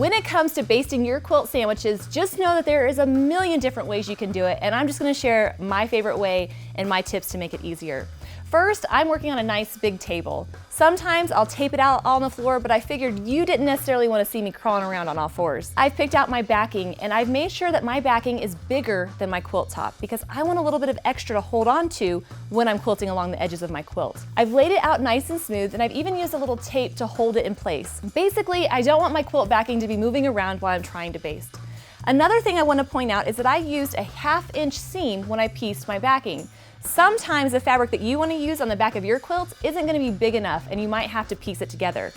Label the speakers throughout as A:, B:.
A: When it comes to basting your quilt sandwiches, just know that there is a million different ways you can do it, and I'm just gonna share my favorite way and my tips to make it easier. First, I'm working on a nice big table. Sometimes I'll tape it out all on the floor, but I figured you didn't necessarily want to see me crawling around on all fours. I've picked out my backing, and I've made sure that my backing is bigger than my quilt top because I want a little bit of extra to hold on to when I'm quilting along the edges of my quilt. I've laid it out nice and smooth, and I've even used a little tape to hold it in place. Basically, I don't want my quilt backing to be moving around while I'm trying to baste. Another thing I want to point out is that I used a 1/2-inch seam when I pieced my backing. Sometimes the fabric that you want to use on the back of your quilt isn't going to be big enough and you might have to piece it together.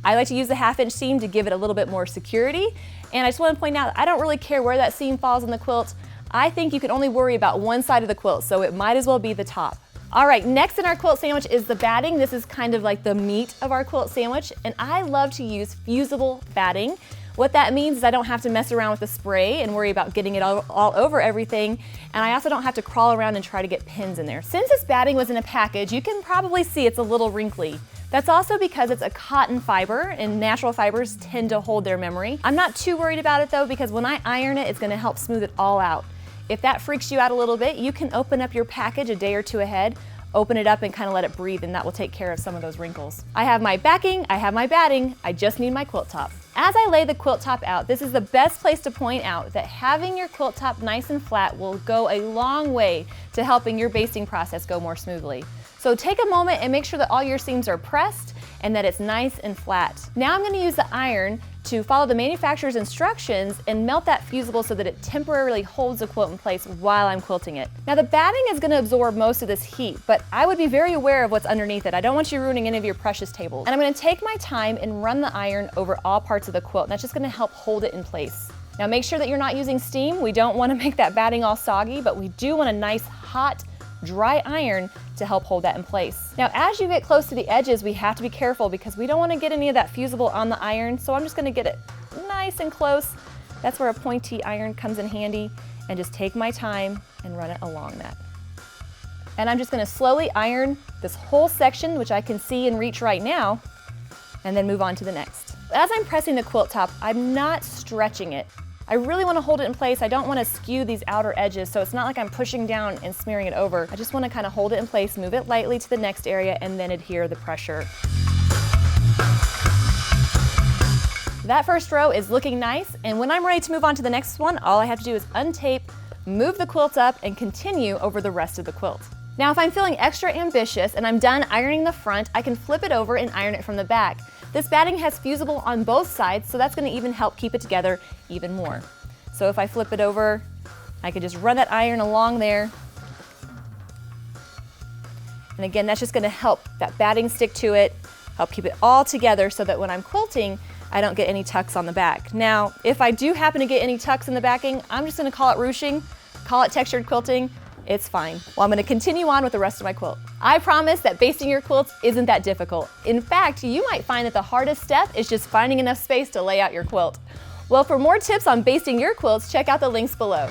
A: I like to use the 1/2-inch seam to give it a little bit more security, and I just want to point out I don't really care where that seam falls on the quilt. I think you can only worry about one side of the quilt, so it might as well be the top. All right, next in our quilt sandwich is the batting. This is kind of like the meat of our quilt sandwich, and I love to use fusible batting. What that means is I don't have to mess around with the spray and worry about getting it all over everything, and I also don't have to crawl around and try to get pins in there. Since this batting was in a package, you can probably see it's a little wrinkly. That's also because it's a cotton fiber, and natural fibers tend to hold their memory. I'm not too worried about it though, because when I iron it, it's gonna help smooth it all out. If that freaks you out a little bit, you can open up your package a day or two ahead, open it up and kind of let it breathe, and that will take care of some of those wrinkles. I have my backing, I have my batting, I just need my quilt top. As I lay the quilt top out, this is the best place to point out that having your quilt top nice and flat will go a long way to helping your basting process go more smoothly. So take a moment and make sure that all your seams are pressed and that it's nice and flat. Now I'm going to use the iron to follow the manufacturer's instructions and melt that fusible so that it temporarily holds the quilt in place while I'm quilting it. Now the batting is going to absorb most of this heat, but I would be very aware of what's underneath it. I don't want you ruining any of your precious tables. And I'm going to take my time and run the iron over all parts of the quilt, and that's just going to help hold it in place. Now make sure that you're not using steam. We don't want to make that batting all soggy, but we do want a nice hot dry iron to help hold that in place. Now as you get close to the edges, we have to be careful because we don't want to get any of that fusible on the iron, so I'm just going to get it nice and close. That's where a pointy iron comes in handy, and just take my time and run it along that. And I'm just going to slowly iron this whole section, which I can see and reach right now, and then move on to the next. As I'm pressing the quilt top, I'm not stretching it. I really want to hold it in place. I don't want to skew these outer edges, so it's not like I'm pushing down and smearing it over. I just want to kind of hold it in place, move it lightly to the next area, and then adhere the pressure. That first row is looking nice, and when I'm ready to move on to the next one, all I have to do is untape, move the quilt up, and continue over the rest of the quilt. Now if I'm feeling extra ambitious and I'm done ironing the front, I can flip it over and iron it from the back. This batting has fusible on both sides, so that's going to even help keep it together even more. So if I flip it over, I can just run that iron along there. And again, that's just going to help that batting stick to it, help keep it all together so that when I'm quilting, I don't get any tucks on the back. Now, if I do happen to get any tucks in the backing, I'm just going to call it ruching, call it textured quilting. It's fine. Well, I'm going to continue on with the rest of my quilt. I promise that basting your quilts isn't that difficult. In fact, you might find that the hardest step is just finding enough space to lay out your quilt. Well, for more tips on basting your quilts, check out the links below.